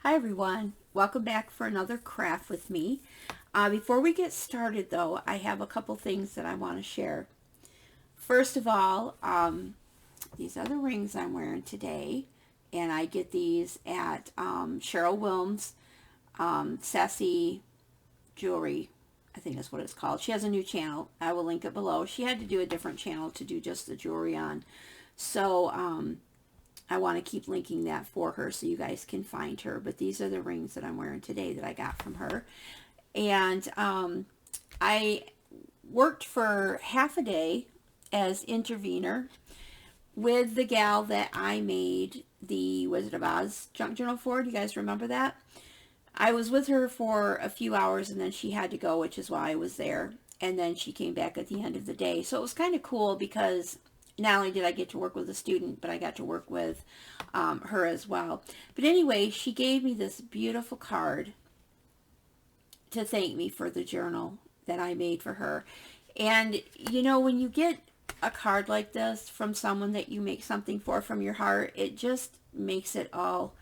Hi everyone, welcome back for another craft with me. Before we get started though, I have a couple things that I want to share. First of all, these are the rings I'm wearing today, and I get these at Cheryl Wilm's Sassy Jewelry, I think that's what it's called. She has a new channel. I will link it below. She had to do a different channel to do just the jewelry on. So I want to keep linking that for her so you guys can find her. But these are the rings that I'm wearing today that I got from her. And I worked for half a day as intervener with the gal that I made the Wizard of Oz junk journal for. Do you guys remember that? I was with her for a few hours and then she had to go, which is why I was there. And then she came back at the end of the day. So it was kind of cool because not only did I get to work with a student, but I got to work with her as well. But anyway, she gave me this beautiful card to thank me for the journal that I made for her. And, you know, when you get a card like this from someone that you make something for from your heart, it just makes it all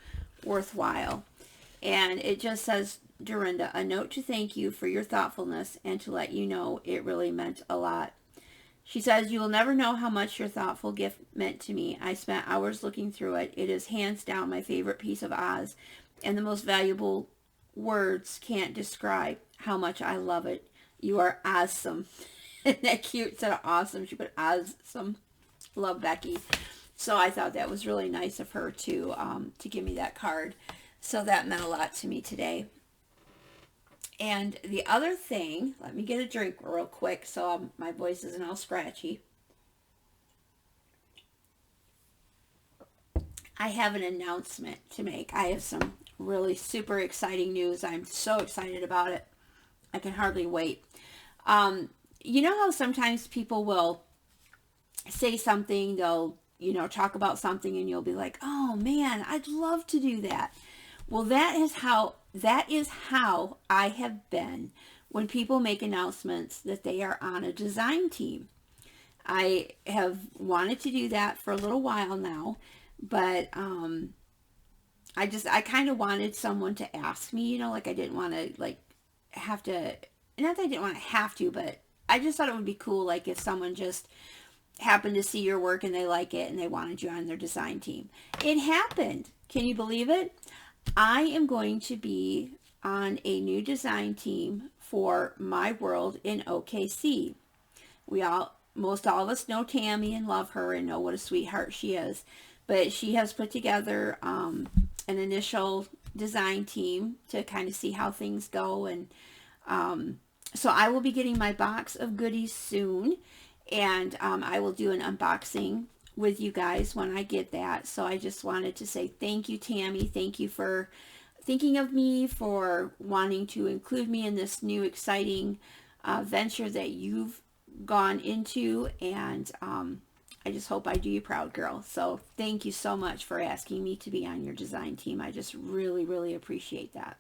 worthwhile. And it just says, Durinda, a note to thank you for your thoughtfulness and to let you know it really meant a lot. She says, you will never know how much your thoughtful gift meant to me. I spent hours looking through it. It is hands down my favorite piece of Oz, and the most valuable words can't describe how much I love it. You are awesome. Isn't that cute? Instead of awesome, she put awesome. Love, Becky. So I thought that was really nice of her to give me that card. So that meant a lot to me today. And the other thing, let me get a drink real quick so my voice isn't all scratchy. I have an announcement to make. I have some really super exciting news. I'm so excited about it. I can hardly wait. You know how sometimes people will say something, they'll, talk about something and you'll be like, oh man, I'd love to do that. Well, that is how I have been when people make announcements that they are on a design team. I have wanted to do that for a little while now, but I kind of wanted someone to ask me, like I didn't want to have to, not that I didn't want to have to, but I just thought it would be cool, like if someone just happened to see your work and they like it and they wanted you on their design team. It happened. Can you believe it? I am going to be on a new design team for My World in OKC. Most all of us know Tammy and love her and know what a sweetheart she is. But she has put together an initial design team to kind of see how things go. And so I will be getting my box of goodies soon. And I will do an unboxing with you guys when I get that. So I just wanted to say thank you, Tammy. Thank you for thinking of me, for wanting to include me in this new exciting venture that you've gone into. And I just hope I do you proud, girl. So thank you so much for asking me to be on your design team. I just really, really appreciate that.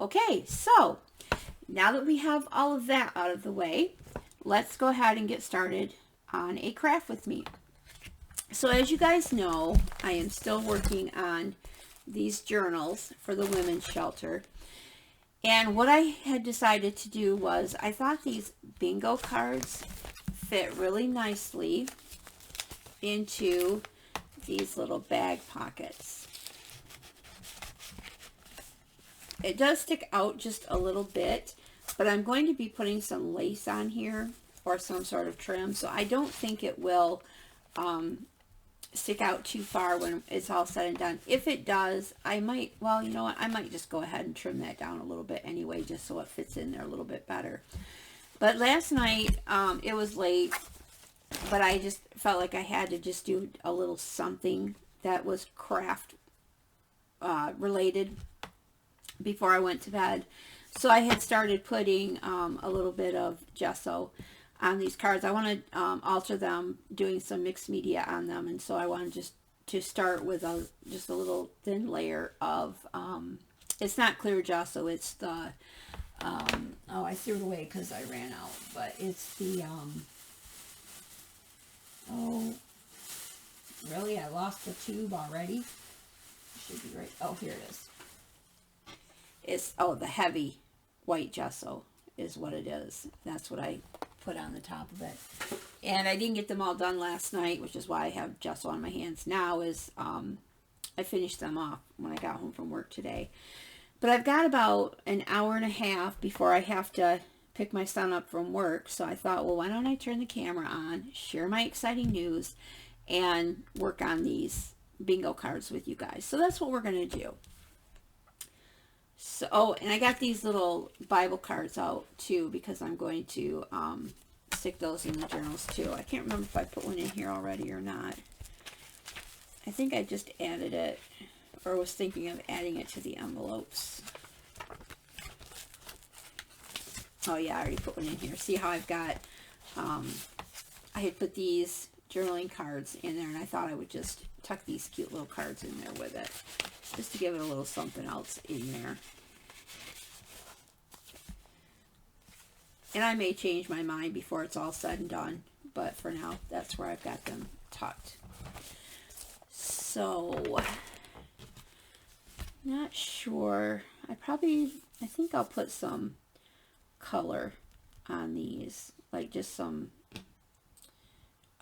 Okay, so now that we have all of that out of the way, let's go ahead and get started on a craft with me. So as you guys know, I am still working on these journals for the women's shelter. And what I had decided to do was, I thought these bingo cards fit really nicely into these little bag pockets. It does stick out just a little bit, but I'm going to be putting some lace on here or some sort of trim, so I don't think it will stick out too far when it's all said and done. If it does, I might, well, you know what, I might just go ahead and trim that down a little bit anyway, just so it fits in there a little bit better. But last night, it was late, but I just felt like I had to just do a little something that was craft related before I went to bed. So I had started putting a little bit of gesso on these cards. I want to alter them, doing some mixed media on them, and so I wanted just to start with just a little thin layer of it's not clear gesso, it's the oh, I threw it away because I ran out, but it's the oh, really, I lost the tube already. Should be right, oh, here it is. It's, oh, the heavy white gesso is what it is. That's what I put on the top of it. And I didn't get them all done last night, which is why I have gesso on my hands now. Is I finished them off when I got home from work today. But I've got about an hour and a half before I have to pick my son up from work. So I thought, well, why don't I turn the camera on, share my exciting news, and work on these bingo cards with you guys. So that's what we're going to do. So, oh, and I got these little Bible cards out too, because I'm going to stick those in the journals too. I can't remember if I put one in here already or not. I think I just added it, or was thinking of adding it to the envelopes. Oh yeah, I already put one in here. See how I've got, I had put these journaling cards in there, and I thought I would just tuck these cute little cards in there with it, just to give it a little something else in there. And I may change my mind before it's all said and done, but for now, that's where I've got them tucked. So, not sure. I think I'll put some color on these, like just some,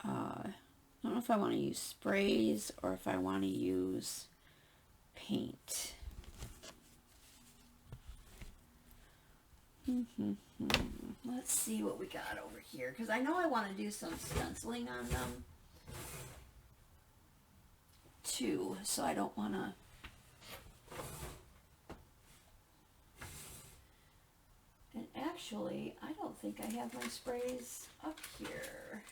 I don't know if I want to use sprays or if I want to use paint. Let's see what we got over here, because I know I want to do some stenciling on them too, so I don't want to. And actually, I don't think I have my sprays up here.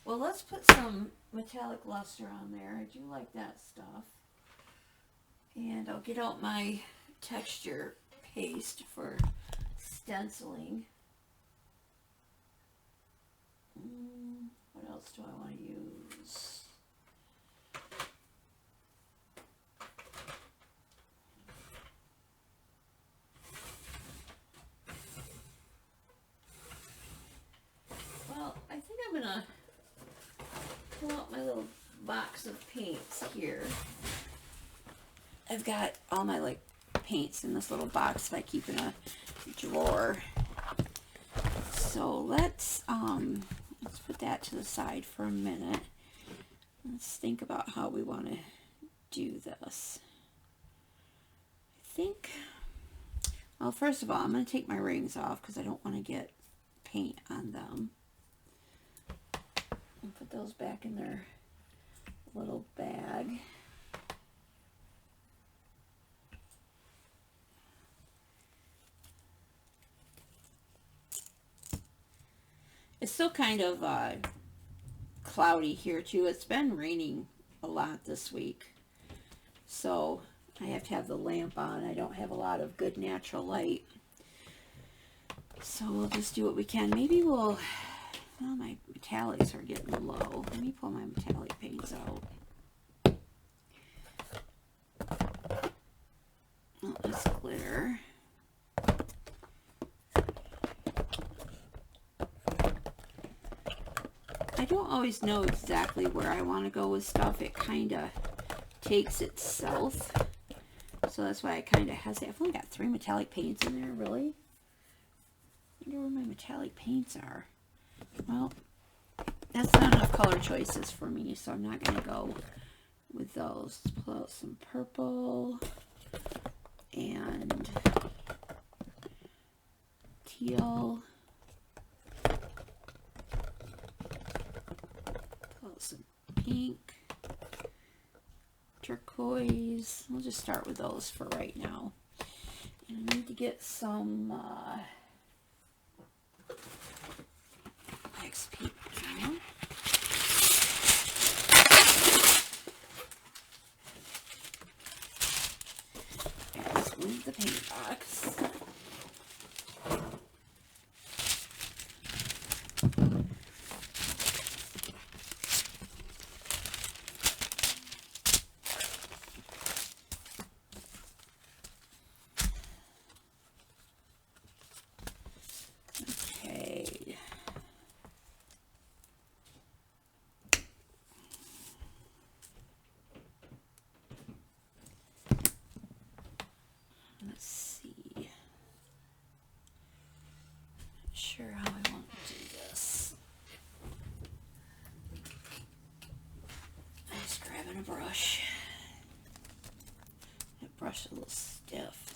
Well, let's put some metallic luster on there. I do like that stuff. And I'll get out my texture paste for stenciling. What else do I want to use? Well, I think I'm going to pull out my little box of paints here. I've got all my like paints in this little box that I keep in a drawer. So let's put that to the side for a minute. Let's think about how we want to do this. I think, well, first of all, I'm going to take my rings off because I don't want to get paint on them. And put those back in their little bag. It's still kind of cloudy here too. It's been raining a lot this week, so I have to have the lamp on. I don't have a lot of good natural light, so we'll just do what we can. Maybe we'll, well, my metallics are getting low. Let me pull my metallic paints out. Oh, that's glitter. I don't always know exactly where I want to go with stuff. It kind of takes itself. So that's why I kind of hesitate. I've only got 3 metallic paints in there, really? I wonder where my metallic paints are. Well, that's not enough color choices for me, so I'm not going to go with those. Let's pull out some purple and teal. Pull out some pink, turquoise. We'll just start with those for right now. And I need to get some wax paint now. Let's move the paint box. brush is a little stiff.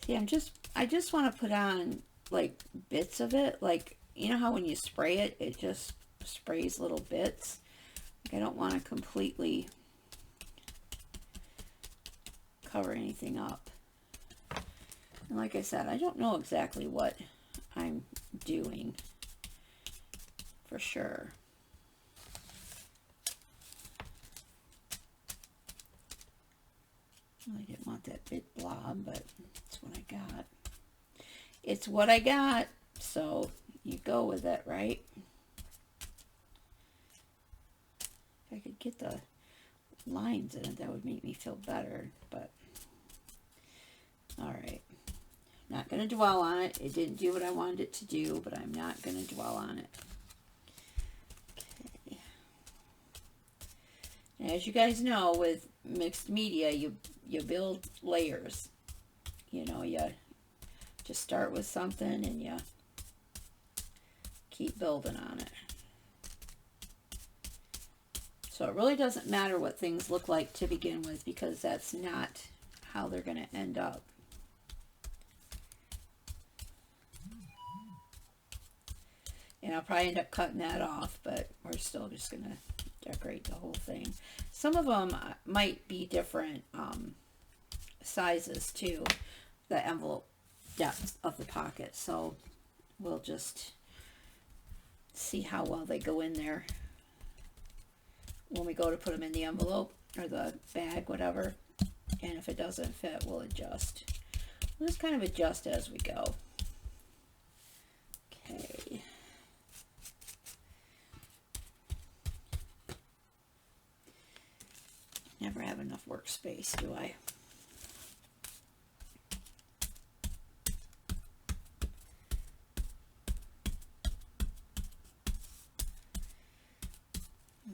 See, I just want to put on like bits of it, like, you know how when you spray it, it just sprays little bits. Like, I don't want to completely cover anything up. And like I said, I don't know exactly what I'm doing for sure. I didn't want that big blob, but it's what I got. It's what I got, so you go with it, right? If I could get the lines in it, that would make me feel better, but all right. Not going to dwell on it. It didn't do what I wanted it to do, but I'm not going to dwell on it. Okay. Now, as you guys know, with mixed media, you build layers. You know, you just start with something and you keep building on it. So it really doesn't matter what things look like to begin with, because that's not how they're going to end up. And I'll probably end up cutting that off, but we're still just going to decorate the whole thing. Some of them might be different sizes too, the envelope depth of the pocket. So we'll just see how well they go in there when we go to put them in the envelope or the bag, whatever. And if it doesn't fit, we'll adjust. We'll just kind of adjust as we go. Okay. Never have enough workspace, do I?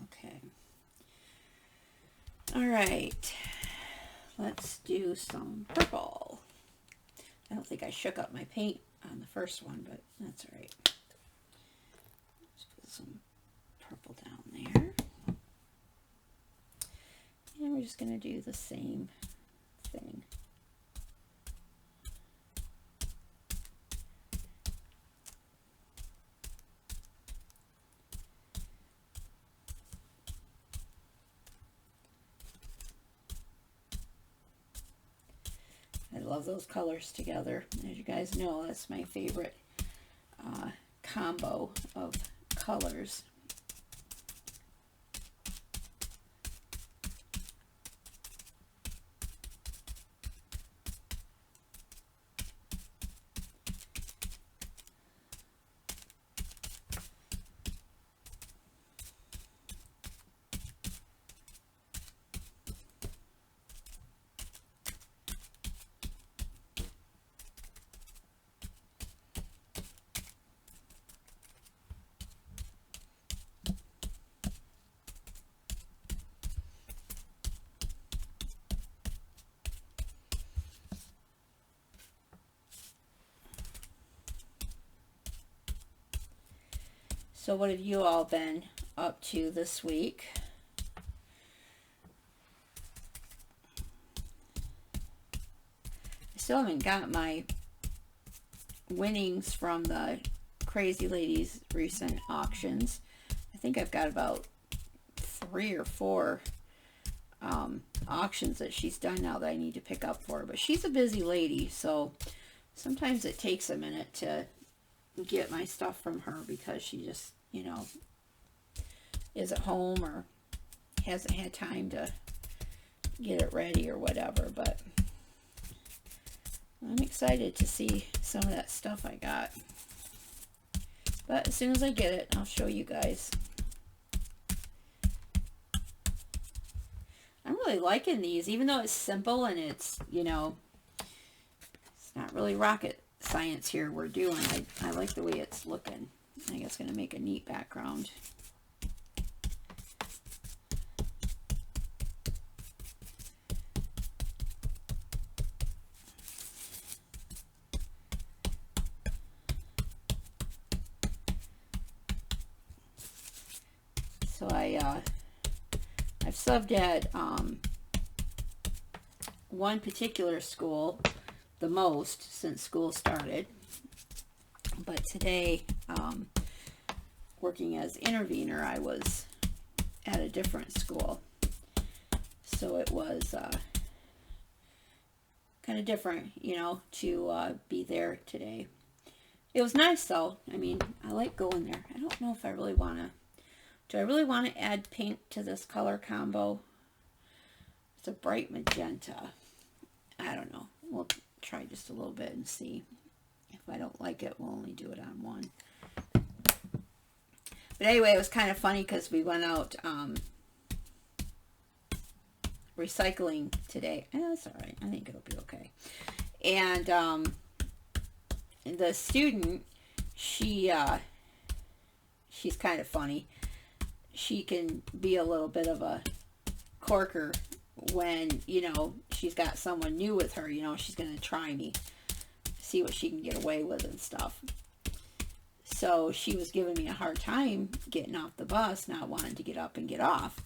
Okay. All right. Let's do some purple. I don't think I shook up my paint on the first one, but that's all right. Let's put some purple down there. And we're just going to do the same thing. I love those colors together. As you guys know, that's my favorite combo of colors. So what have you all been up to this week? I still haven't got my winnings from the Crazy Lady's recent auctions. I think I've got about 3 or 4 auctions that she's done now that I need to pick up for her. But she's a busy lady, so sometimes it takes a minute to get my stuff from her because she just, you know, is at home or hasn't had time to get it ready or whatever. But I'm excited to see some of that stuff I got. But as soon as I get it, I'll show you guys. I'm really liking these, even though it's simple and it's, you know, it's not really rocket science here we're doing. I like the way it's looking. I think it's going to make a neat background. So I've subbed at one particular school the most since school started, but today, working as intervener, I was at a different school, so it was kind of different, you know, to be there today. It was nice though. I mean, I like going there. I don't know if I really want to. Do I really want to add pink to this color combo? It's a bright magenta. I don't know. We'll try just a little bit and see. If I don't like it, we'll only do it on one. But anyway, it was kind of funny because we went out recycling today. That's all right. I think it'll be okay. And the student, she's kind of funny. She can be a little bit of a corker when, you know, she's got someone new with her. You know, she's going to try me, see what she can get away with and stuff. So she was giving me a hard time getting off the bus, not wanting to get up and get off.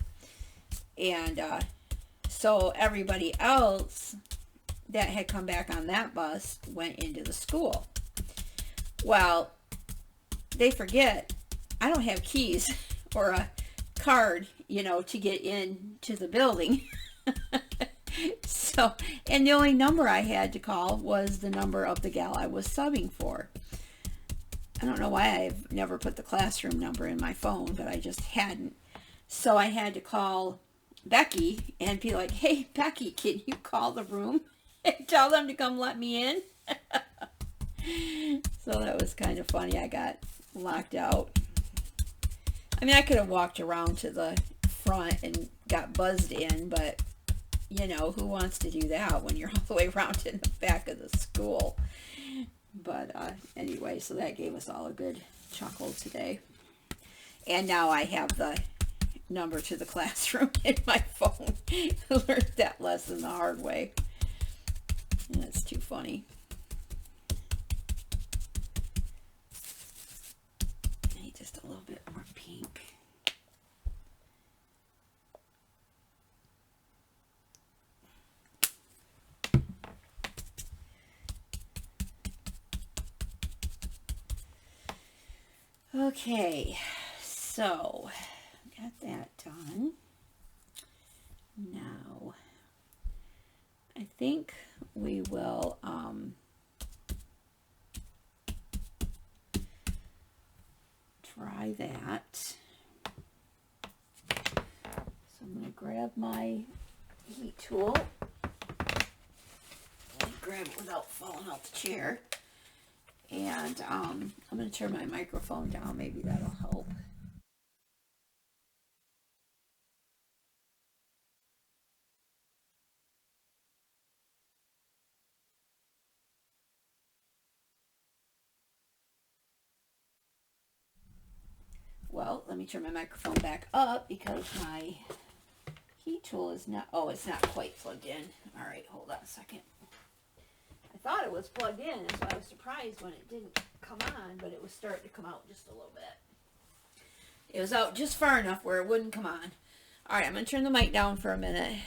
And so everybody else that had come back on that bus went into the school. Well, they forget I don't have keys or a card, you know, to get into the building. So, and the only number I had to call was the number of the gal I was subbing for. I don't know why I've never put the classroom number in my phone, but I just hadn't. So I had to call Becky and be like, hey, Becky, can you call the room and tell them to come let me in? So that was kind of funny. I got locked out. I mean, I could have walked around to the front and got buzzed in, but, you know, who wants to do that when you're all the way around in the back of the school? But anyway, so that gave us all a good chuckle today. And now I have the number to the classroom in my phone. I learned that lesson the hard way. And it's too funny. I need just a little bit more pink. Okay, so got that done. Now, I think we will try that. So I'm going to grab my heat tool. Grab it without falling out the chair. And I'm going to turn my microphone down. Maybe that'll help. Well, let me turn my microphone back up because my heat tool is not, oh, it's not quite plugged in. All right, hold on a second. I thought it was plugged in, and so I was surprised when it didn't come on, but it was starting to come out just a little bit. It was out just far enough where it wouldn't come on. All right, I'm going to turn the mic down for a minute.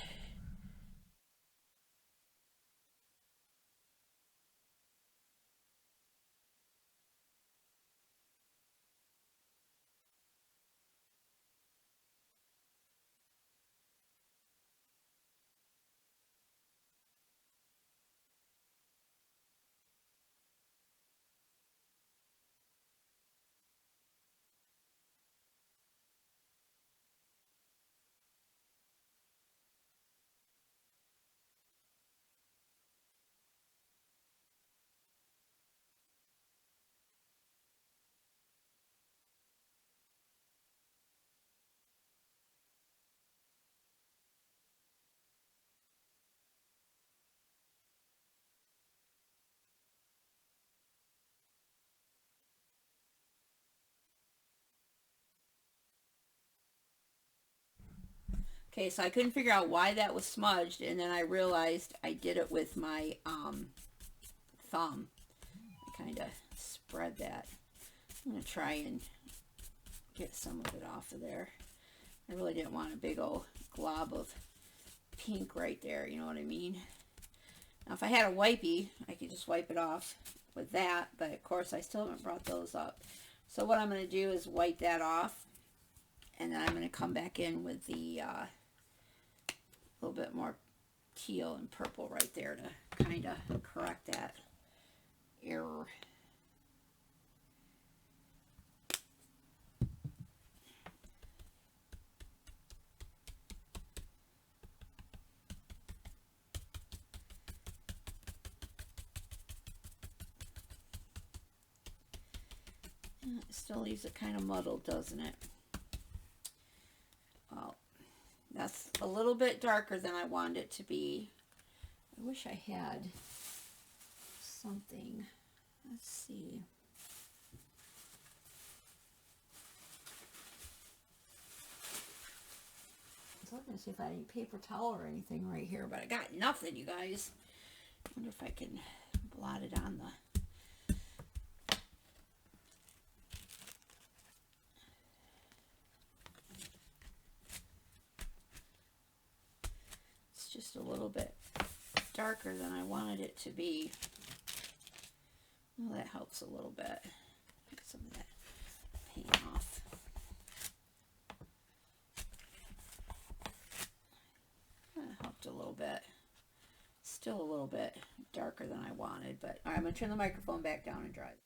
Okay, so I couldn't figure out why that was smudged, and then I realized I did it with my thumb. I kind of spread that. I'm going to try and get some of it off of there. I really didn't want a big old glob of pink right there, you know what I mean? Now if I had a wipey, I could just wipe it off with that, but of course I still haven't brought those up. So what I'm going to do is wipe that off, and then I'm going to come back in with the little bit more teal and purple right there to kind of correct that error. It still leaves it kind of muddled, doesn't it? Well, that's a little bit darker than I wanted it to be. I wish I had something. Let's see. I was looking to see if I had any paper towel or anything right here, but I got nothing, you guys. I wonder if I can blot it on the... Just a little bit darker than I wanted it to be. Well, that helps a little bit. Get some of that paint off. That helped a little bit. Still a little bit darker than I wanted, but all right, I'm going to turn the microphone back down and dry it.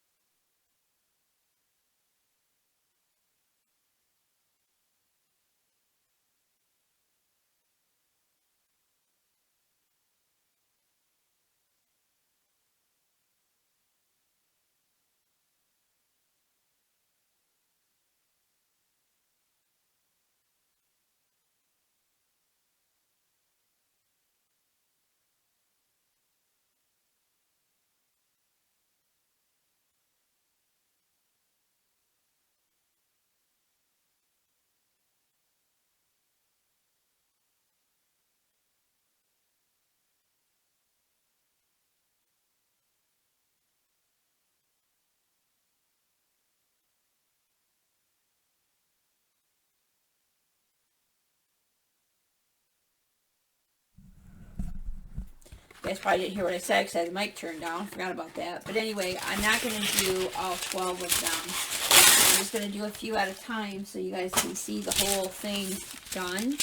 You guys probably didn't hear what I said because I had the mic turned down. Forgot about that. But anyway, I'm not going to do all 12 of them. I'm just going to do a few at a time so you guys can see the whole thing done.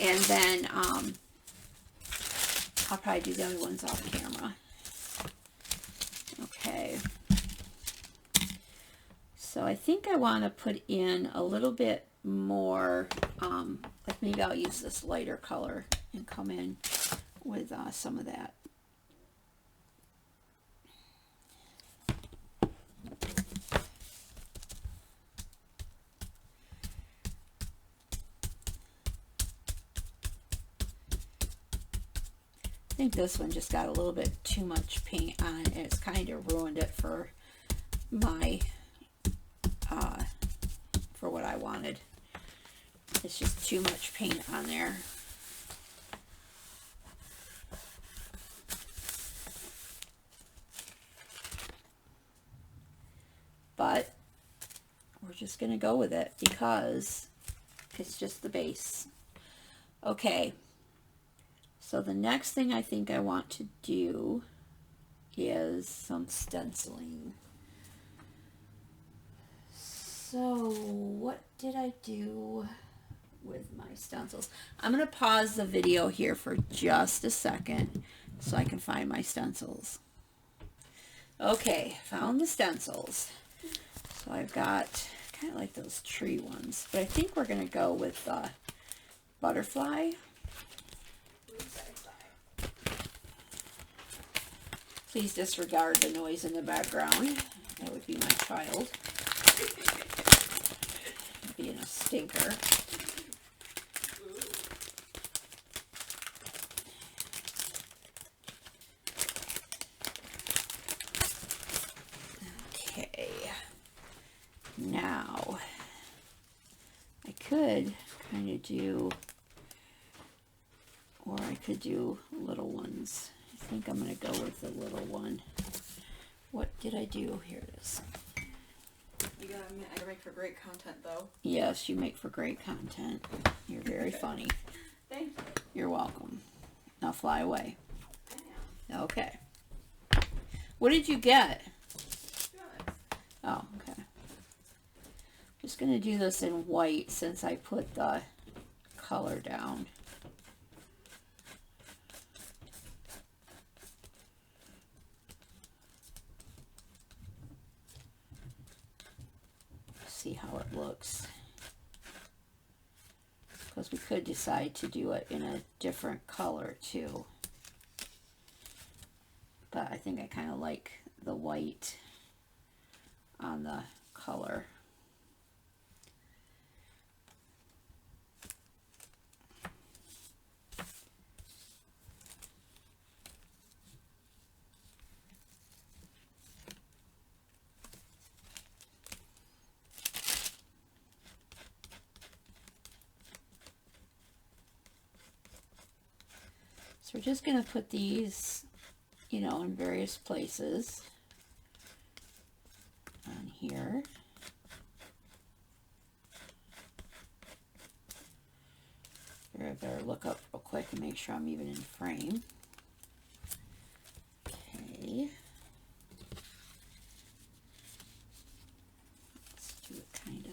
And then I'll probably do the other ones off camera. Okay. So I think I want to put in a little bit more, like maybe I'll use this lighter color and come in with some of that. I think this one just got a little bit too much paint on it, and it's kind of ruined it for my, for what I wanted. It's just too much paint on there. But we're just going to go with it because it's just the base. Okay. So the next thing I think I want to do is some stenciling. So what did I do with my stencils? I'm going to pause the video here for just a second so I can find my stencils. Okay, found the stencils. So I've got kind of like those tree ones, but I think we're going to go with butterfly. Please disregard the noise in the background. That would be my child being a stinker. Okay. Now, I could kind of do, or I could do little ones. I think I'm going to go with the little one. What did I do? Here it is. You got I make for great content, though. Yes, you make for great content. You're very funny. Thank you. You're welcome. Now fly away. I am. Okay. What did you get? Good. Oh, okay. Just going to do this in white since I put the color down. See how it looks. Because we could decide to do it in a different color too. But I think I kind of like the white on the color. So we're just going to put these, you know, in various places on here. I better look up real quick and make sure I'm even in frame. Okay. Let's do it kind of.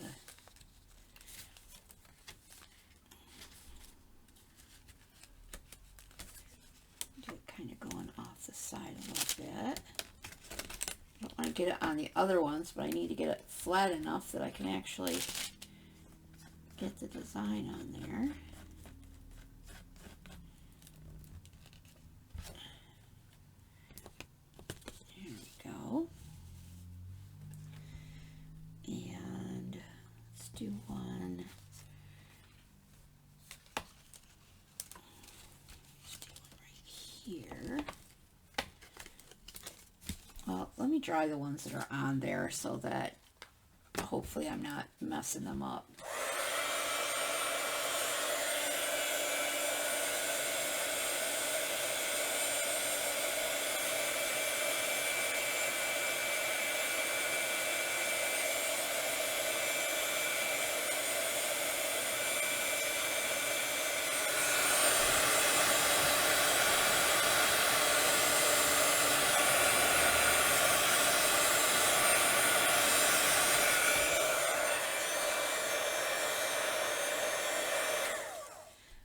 Do it kind of going off the side a little bit. I don't want to get it on the other ones, but I need to get it flat enough that I can actually get the design on there. There we go. And let's do one. Let's do one right here. Well, let me dry the ones that are on there so that hopefully I'm not messing them up.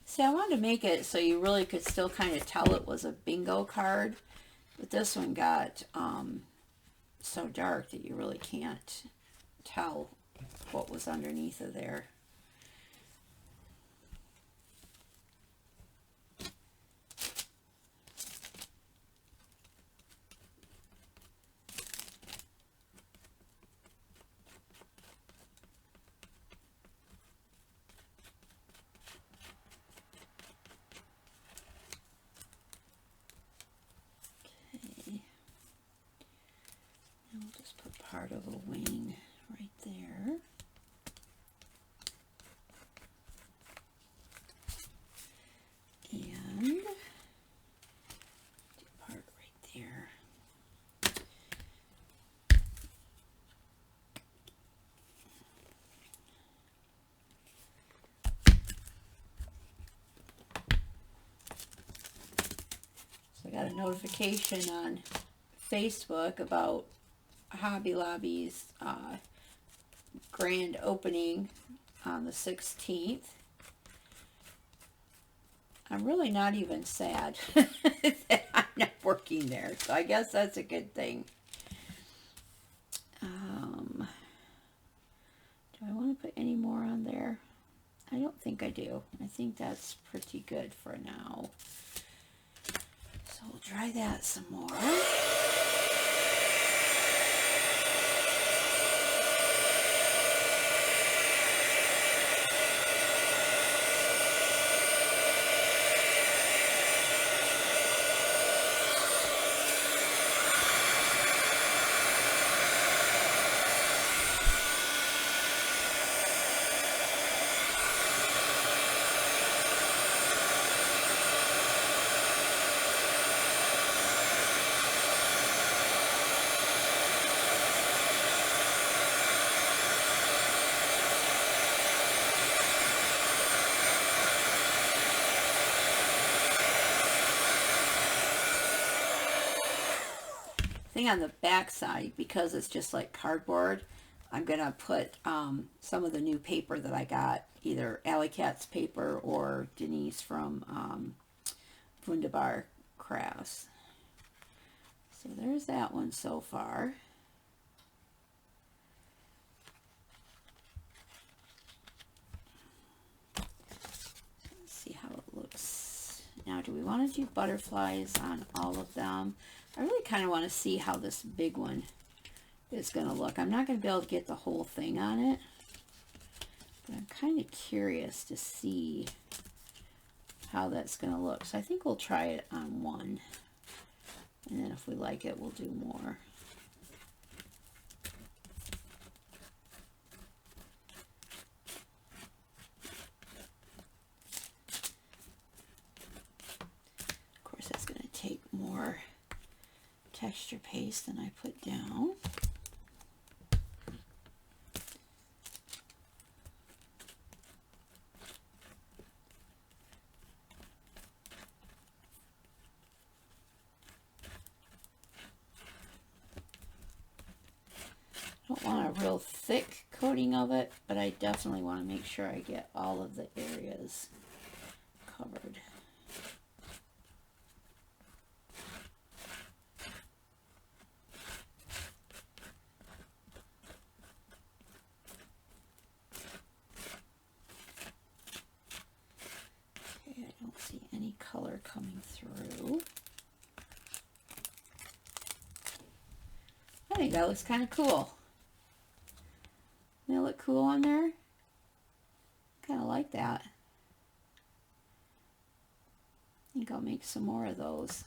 See, I wanted to make it so you really could still kind of tell it was a bingo card, but this one got so dark that you really can't tell what was underneath of there. We'll just put part of a wing right there. And do part right there. So I got a notification on Facebook about Hobby Lobby's grand opening on the 16th. I'm really not even sad that I'm not working there, so I guess that's a good thing. Do I want to put any more on there? I don't think I do. I think that's pretty good for now. So we'll try that some more. thing on the back side, because it's just like cardboard, I'm going to put some of the new paper that I got, either Alley Cat's paper or Denise from Wunderbar Crafts. So there's that one so far. Let's see how it looks. Now, do we want to do butterflies on all of them? I really kind of want to see how this big one is going to look. I'm not going to be able to get the whole thing on it, but I'm kind of curious to see how that's going to look. So I think we'll try it on one, and then if we like it, we'll do more. Of course, that's going to take more texture paste than I put down. I don't want a real thick coating of it, but I definitely want to make sure I get all of the areas covered. Okay, I don't see any color coming through. I think that looks kind of cool. They look cool on there. Kind of like that. I think I'll make some more of those.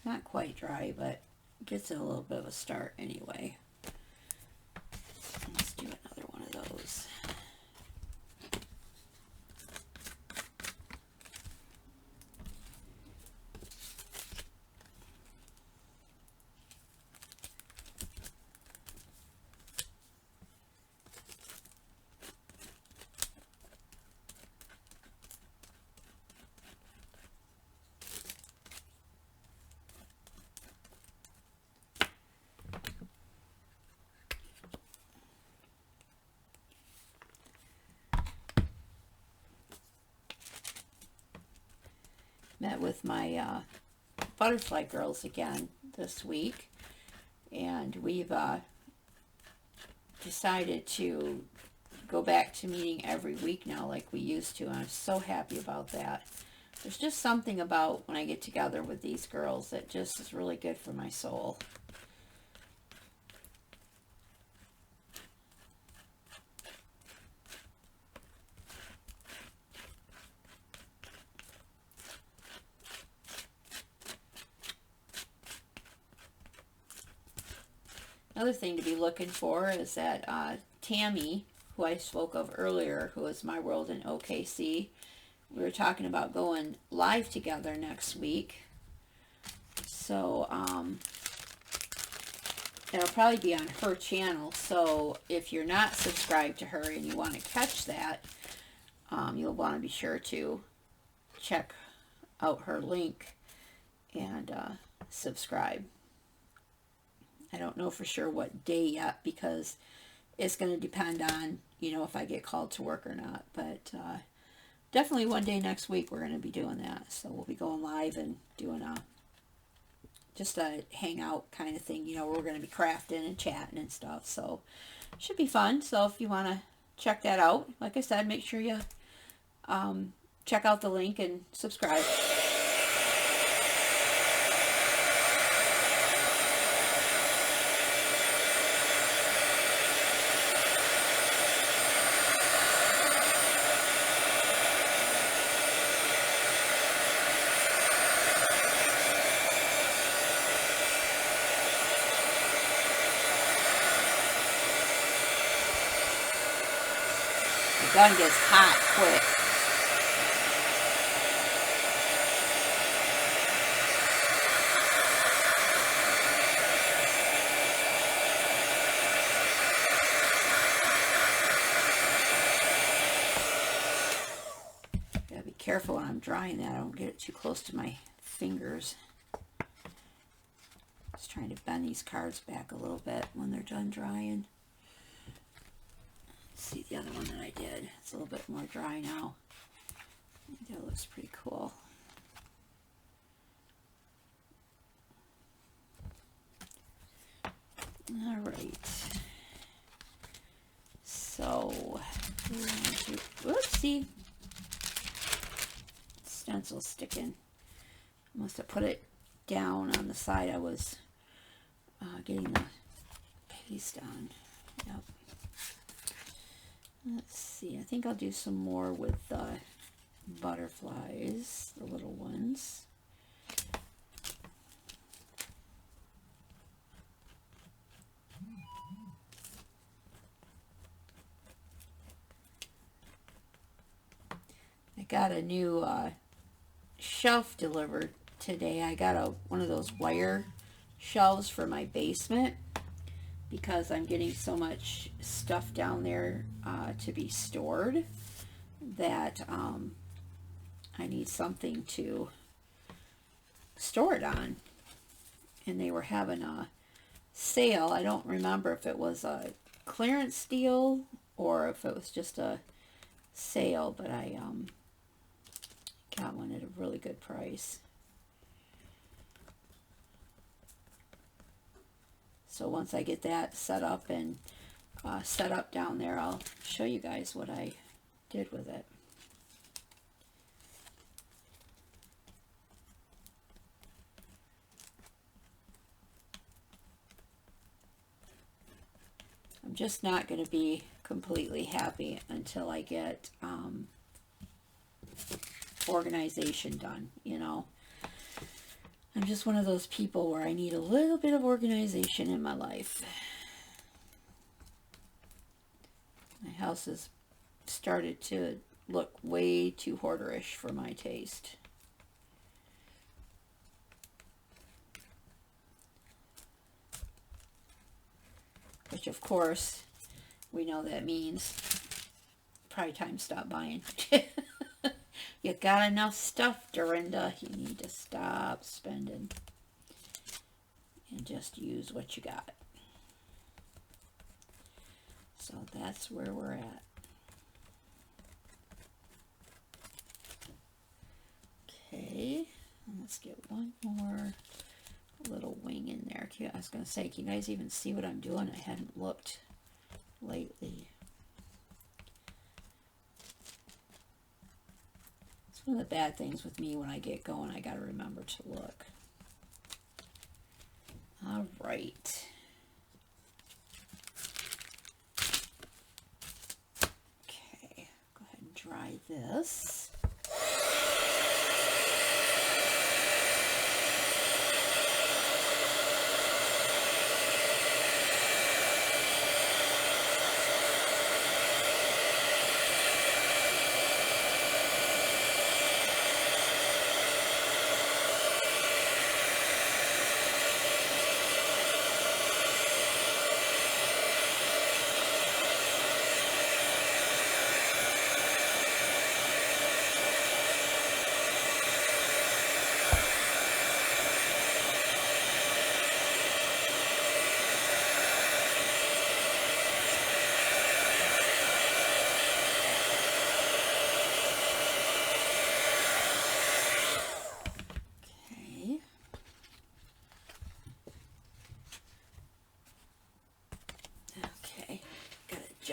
Not quite dry, but gets it a little bit of a start anyway. Let's do another one of those. Met with my butterfly girls again this week, and we've decided to go back to meeting every week now like we used to, and I'm so happy about that. There's just something about when I get together with these girls that just is really good for my soul. Another thing to be looking for is that Tammy, who I spoke of earlier, who is My World in OKC, we were talking about going live together next week. So it'll probably be on her channel. So if you're not subscribed to her and you want to catch that, you'll want to be sure to check out her link and subscribe. I don't know for sure what day yet, because it's going to depend on, you know, if I get called to work or not. But definitely one day next week we're going to be doing that. So we'll be going live and doing just a hangout kind of thing, you know, where we're going to be crafting and chatting and stuff. So should be fun. So if you want to check that out, like I said, make sure you check out the link and subscribe. The gun gets hot quick. Gotta be careful when I'm drying that. I don't get it too close to my fingers. Just trying to bend these cards back a little bit when they're done drying. See the other one that I did. It's a little bit more dry now. I think that looks pretty cool. All right. So, whoopsie. Stencil sticking. Must have put it down on the side I was getting the paste on. Yep. Let's see, I think I'll do some more with the butterflies, the little ones. I got a new shelf delivered today. I got one of those wire shelves for my basement, because I'm getting so much stuff down there to be stored that I need something to store it on. And they were having a sale. I don't remember if it was a clearance deal or if it was just a sale, but I got one at a really good price. So once I get that set up and set up down there, I'll show you guys what I did with it. I'm just not going to be completely happy until I get organization done, you know. I'm just one of those people where I need a little bit of organization in my life. My house has started to look way too hoarderish for my taste. Which, of course, we know that means probably time to stop buying. You got enough stuff, Durinda. You need to stop spending and just use what you got. So that's where we're at. Okay, let's get one more little wing in there. I was going to say, can you guys even see what I'm doing? I hadn't looked lately. It's one of the bad things with me when I get going. I got to remember to look. All right. Okay, go ahead and dry this.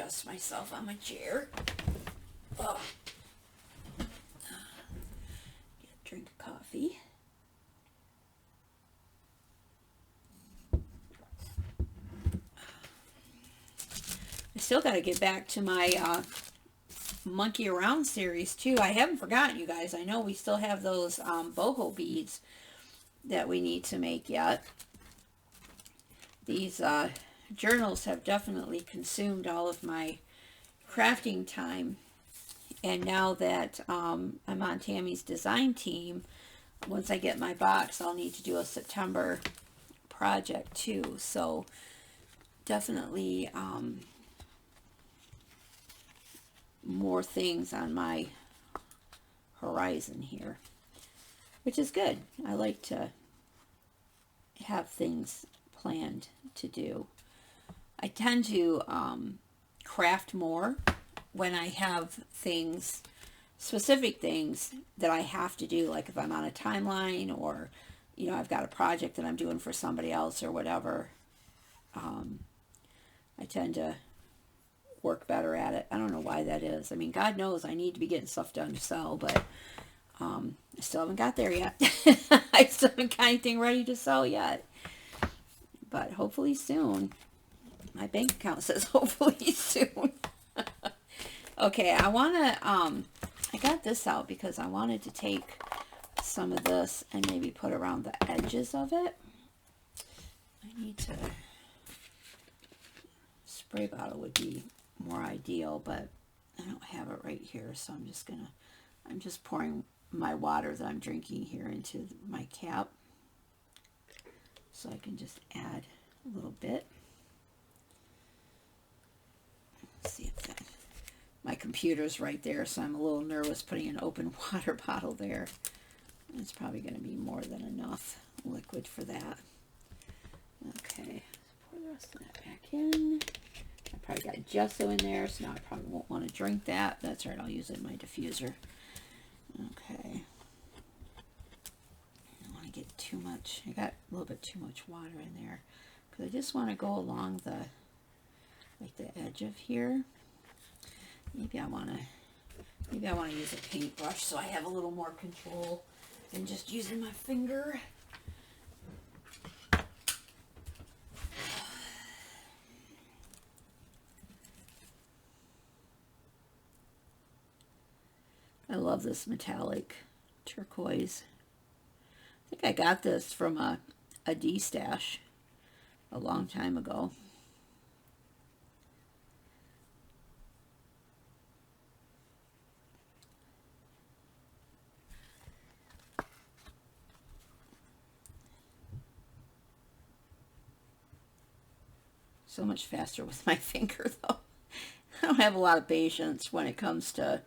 adjust myself on my chair. Oh. Get a drink of coffee. I still got to get back to my monkey around series too. I haven't forgotten, you guys. I know we still have those boho beads that we need to make yet. These journals have definitely consumed all of my crafting time. And now that I'm on Tammy's design team, once I get my box, I'll need to do a September project too. So definitely more things on my horizon here, which is good. I like to have things planned to do. I tend to craft more when I have things, specific things that I have to do, like if I'm on a timeline or, you know, I've got a project that I'm doing for somebody else or whatever. I tend to work better at it. I don't know why that is. I mean, God knows I need to be getting stuff done to sell, but I still haven't got there yet. I still haven't got anything ready to sell yet. But hopefully soon. My bank account says hopefully soon. Okay, I want to, I got this out because I wanted to take some of this and maybe put around the edges of it. I need to, spray bottle would be more ideal, but I don't have it right here, so I'm just pouring my water that I'm drinking here into my cap, so I can just add a little bit. Let's see if that, my computer's right there, so I'm a little nervous putting an open water bottle there. It's probably going to be more than enough liquid for that. Okay, pour the rest of that back in. I probably got gesso in there, so now I probably won't want to drink that. That's right, I'll use it in my diffuser. Okay. I don't want to get too much. I got a little bit too much water in there because I just want to go along the, like the edge of here. Maybe I want to use a paintbrush so I have a little more control than just using my finger. I love this metallic turquoise. I think I got this from a D-stash a long time ago. So much faster with my finger though. I don't have a lot of patience when it comes to,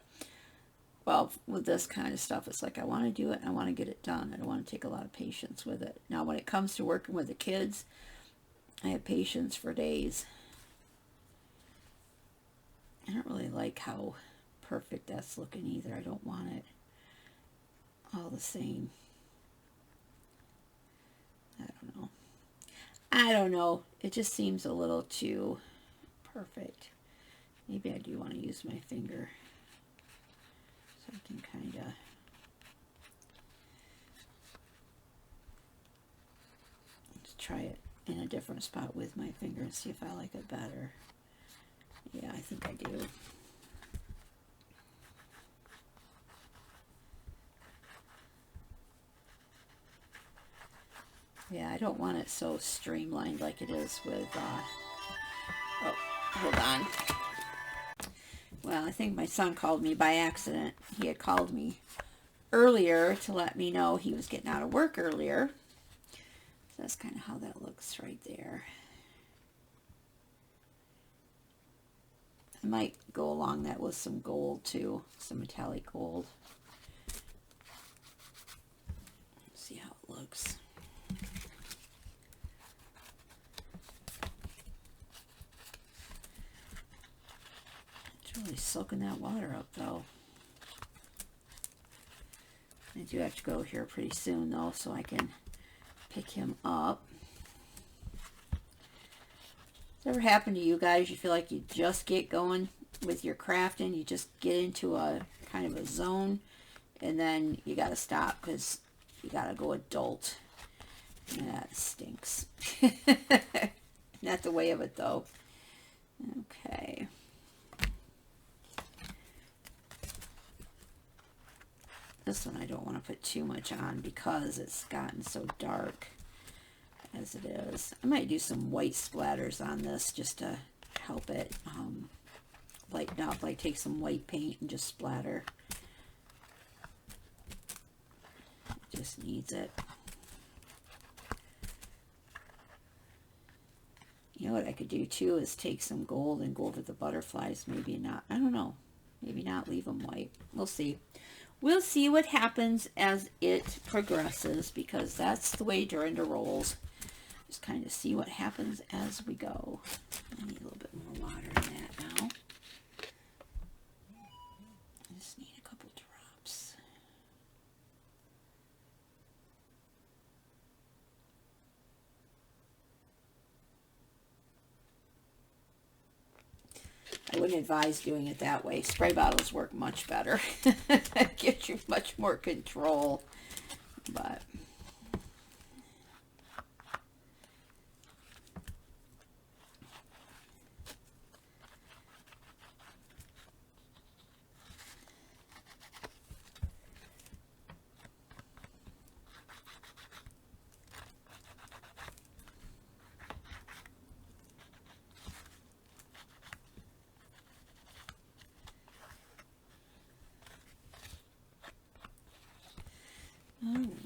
well, with this kind of stuff. It's like I want to do it and I want to get it done. I don't want to take a lot of patience with it. Now when it comes to working with the kids, I have patience for days. I don't really like how perfect that's looking either. I don't want it all the same. I don't know. It just seems a little too perfect. Maybe I do want to use my finger so I can kind of let's try it in a different spot with my finger and see if I like it better. Yeah, I think I do. Yeah, I don't want it so streamlined like it is with, oh, hold on. Well, I think my son called me by accident. He had called me earlier to let me know he was getting out of work earlier. So that's kind of how that looks right there. I might go along that with some gold too, some metallic gold. Let's see how it looks. Really soaking that water up though. I do have to go here pretty soon though, so I can pick him up. Does ever happen to you guys? You feel like you just get going with your crafting, you just get into a kind of a zone, and then you gotta stop because you gotta go adult. That stinks. Not the way of it though. Okay. This one I don't want to put too much on because it's gotten so dark as it is. I might do some white splatters on this just to help it lighten up, like take some white paint and just splatter. It just needs it. You know what I could do too is take some gold and go over the butterflies. Maybe not. I don't know. Maybe not leave them white. We'll see. We'll see what happens as it progresses because that's the way Durinda rolls. Just kind of see what happens as we go. I need a little bit more water in that now. I just need a couple drops. I wouldn't advise doing it that way. Spray bottles work much better. Gives you much more control. But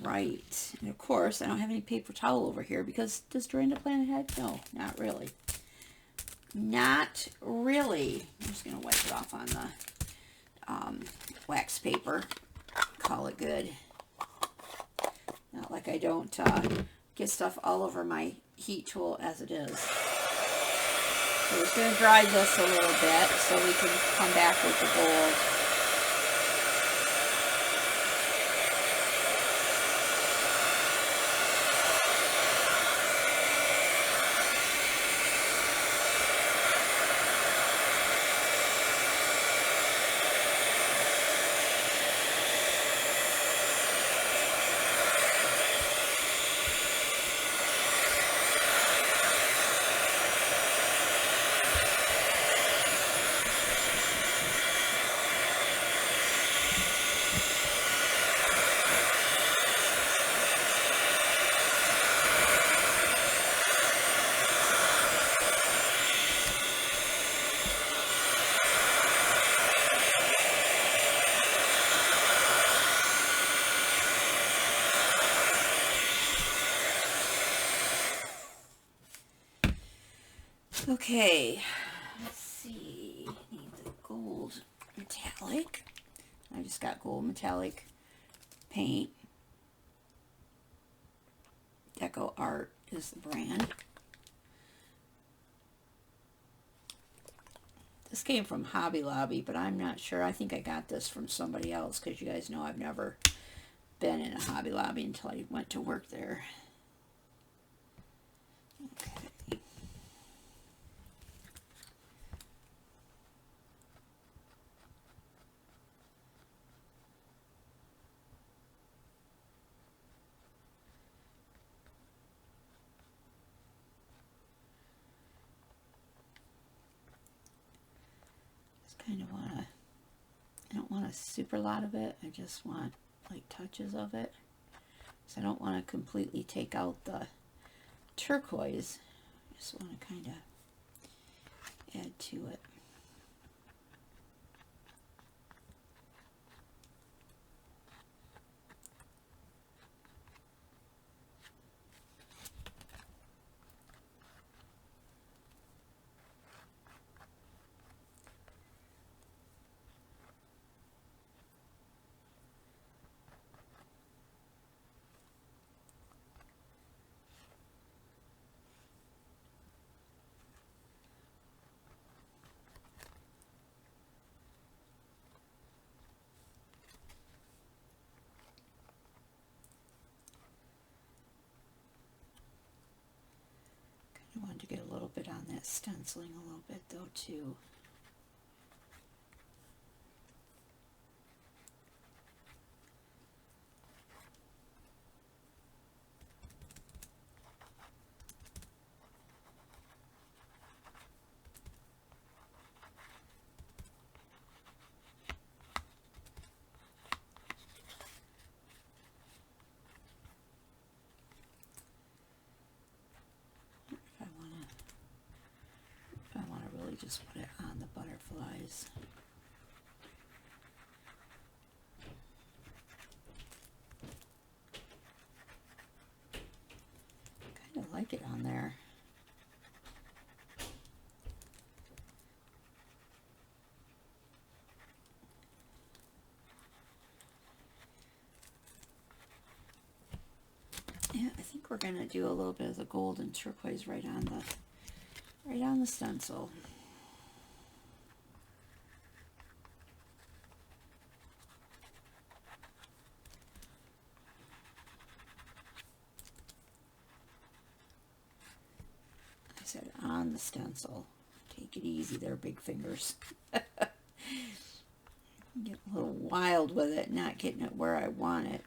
right. And of course, I don't have any paper towel over here because does Durinda plan ahead? No, not really. Not really. I'm just going to wipe it off on the wax paper. Call it good. Not like I don't get stuff all over my heat tool as it is. So we're just going to dry this a little bit so we can come back with the gold. Okay, let's see, need the gold metallic. I just got gold metallic paint. Deco Art is the brand. This came from Hobby Lobby, but I'm not sure. I think I got this from somebody else because you guys know I've never been in a Hobby Lobby until I went to work there. Okay. Kind of want to, I don't want a super lot of it, I just want like touches of it. So I don't want to completely take out the turquoise, I just want to kind of add to it. wanted to get a little bit on that stenciling a little bit though too. I want to really just put it on the butterflies. Kind of like it on there. Yeah, I think we're gonna do a little bit of the gold and turquoise right on the stencil. I said on the stencil. Take it easy there, big fingers. Get a little wild with it, not getting it where I want it.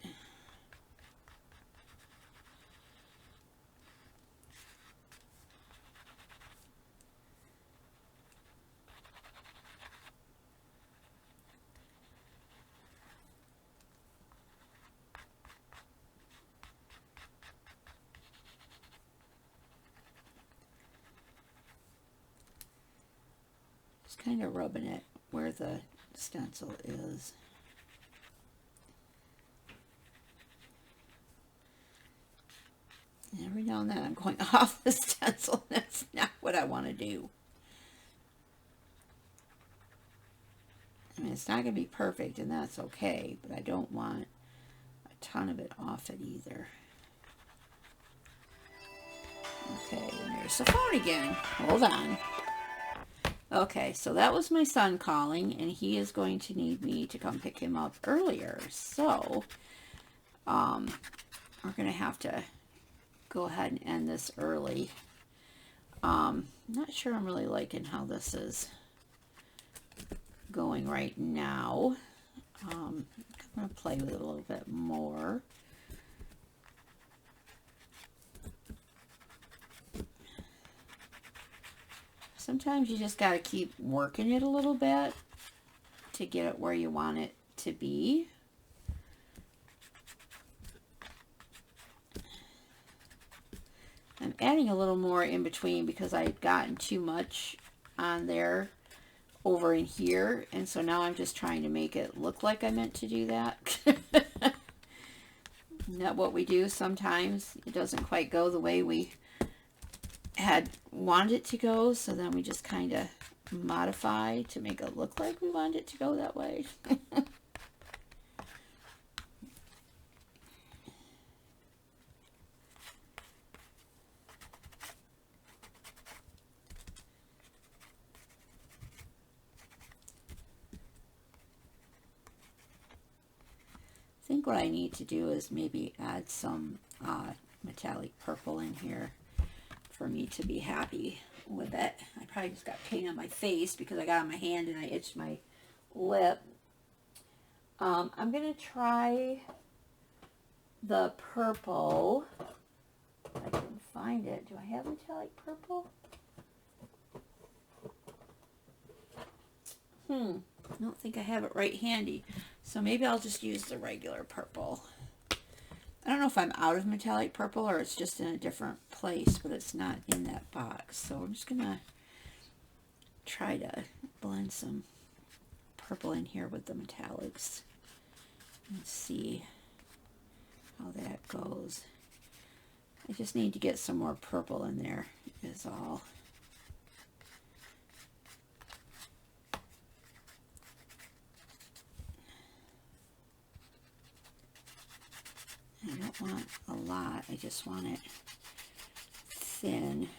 Just kind of rubbing it where the stencil is. And every now and then I'm going off the stencil. That's not what I want to do. I mean, it's not going to be perfect, and that's okay, but I don't want a ton of it off it either. Okay, and there's the phone again. Hold on. Okay, so that was my son calling, and he is going to need me to come pick him up earlier. So, we're going to have to go ahead and end this early. Not sure I'm really liking how this is going right now. I'm going to play with it a little bit more. Sometimes you just got to keep working it a little bit to get it where you want it to be. I'm adding a little more in between because I'd gotten too much on there over in here, and so now I'm just trying to make it look like I meant to do that. Isn't that what we do sometimes? It doesn't quite go the way we had wanted it to go, so then we just kind of modify to make it look like we wanted it to go that way. I think what I need to do is maybe add some metallic purple in here for me to be happy with it. I probably just got paint on my face because I got on my hand and I itched my lip. I'm going to try the purple. If I can find it. Do I have metallic purple? I don't think I have it right handy. So maybe I'll just use the regular purple. I don't know if I'm out of metallic purple or it's just in a different place, but it's not in that box. So I'm just going to try to blend some purple in here with the metallics and see how that goes. I just need to get some more purple in there is all. I don't want a lot, I just want it thin.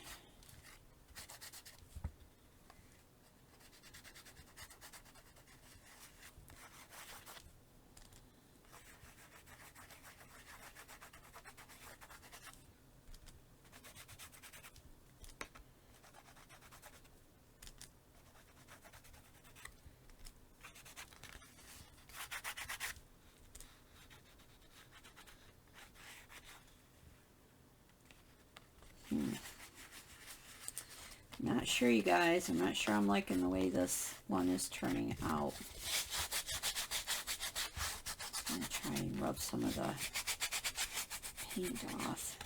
not sure, you guys. I'm not sure I'm liking the way this one is turning out. I'm going to try and rub some of the paint off.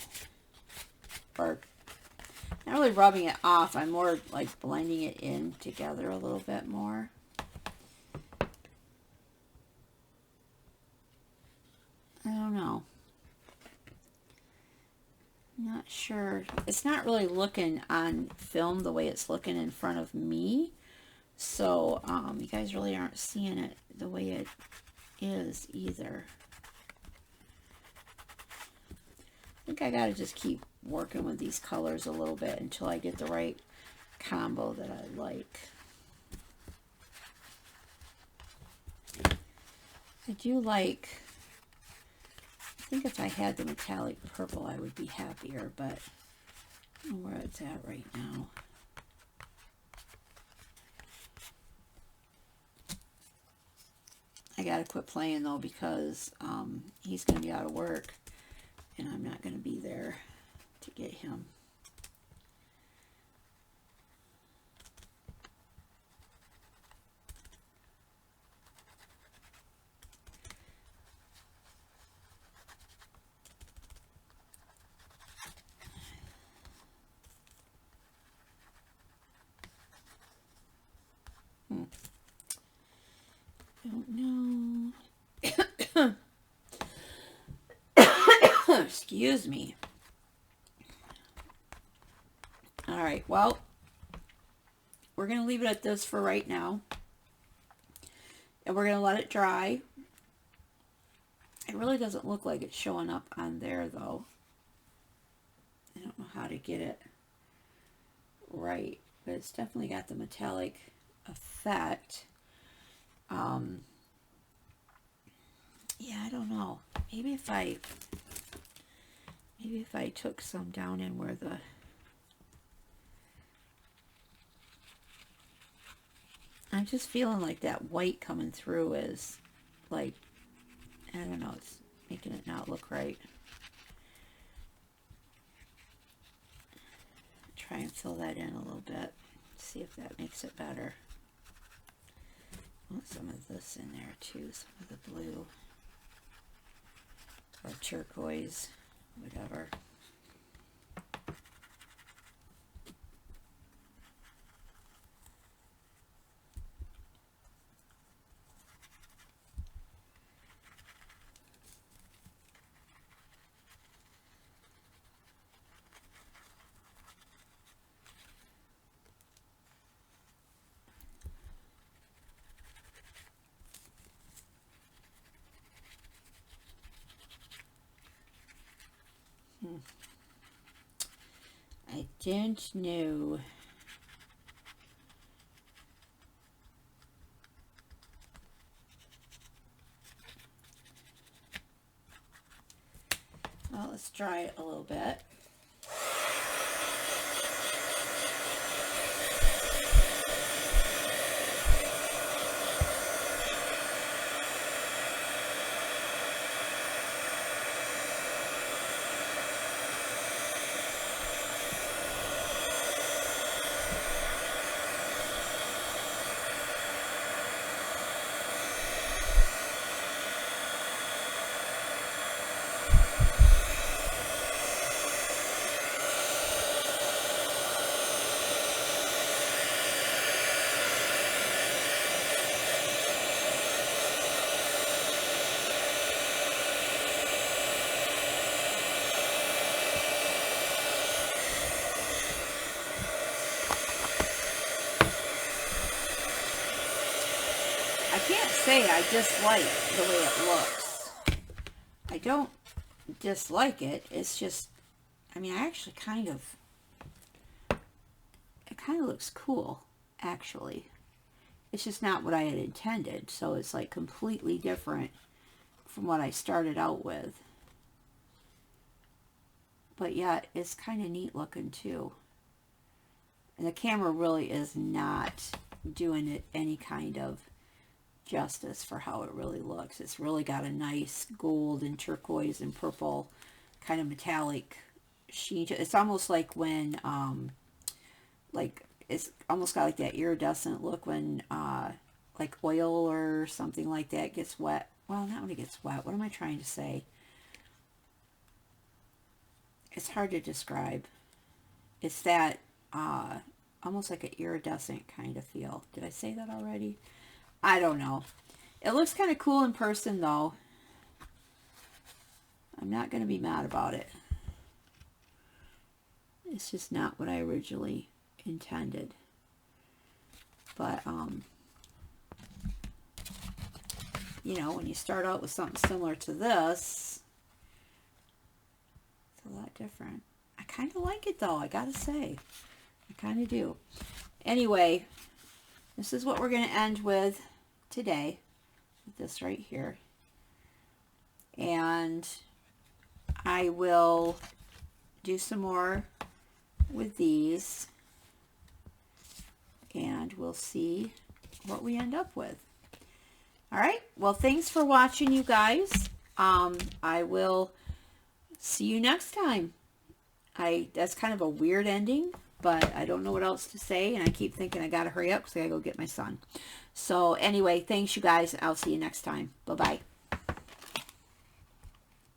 Or, not really rubbing it off. I'm more like blending it in together a little bit more. I don't know. Not sure. It's not really looking on film the way it's looking in front of me. So, you guys really aren't seeing it the way it is either. I think I gotta just keep working with these colors a little bit until I get the right combo that I like. I do like, I think if I had the metallic purple I would be happier, but I don't know where it's at right now. I gotta quit playing though, because he's gonna be out of work and I'm not gonna be there to get him. Don't know. Excuse me. All right, well, we're going to leave it at this for right now. And we're going to let it dry. It really doesn't look like it's showing up on there, though. I don't know how to get it right, but it's definitely got the metallic effect. Yeah, I don't know. Maybe if I took some down in where the I'm just feeling like that white coming through is like, I don't know, it's making it not look right. Try and fill that in a little bit. See if that makes it better. Want some of this in there too, some of the blue or turquoise, whatever. I don't know. Well, let's dry it a little bit. I can't say I dislike the way it looks. I don't dislike it. It's just, I mean, I actually it kind of looks cool, actually. It's just not what I had intended, so it's like completely different from what I started out with. But yet, it's kind of neat looking too. And the camera really is not doing it any kind of justice for how it really looks. It's really got a nice gold and turquoise and purple kind of metallic sheen. It's almost like when like it's almost got like that iridescent look when like oil or something like that gets wet. Well, not when it gets wet. What am I trying to say? It's hard to describe. It's that almost like an iridescent kind of feel. Did I say that already? I don't know. It looks kind of cool in person though. I'm not going to be mad about it. It's just not what I originally intended. But, you know, when you start out with something similar to this, it's a lot different. I kind of like it though, I gotta say. I kind of do. Anyway, this is what we're going to end with today. With this right here. And I will do some more with these. And we'll see what we end up with. All right. Well, thanks for watching, you guys. I will see you next time. That's kind of a weird ending, but I don't know what else to say, and I keep thinking I got to hurry up because I got to go get my son. So anyway, thanks, you guys. I'll see you next time. Bye-bye.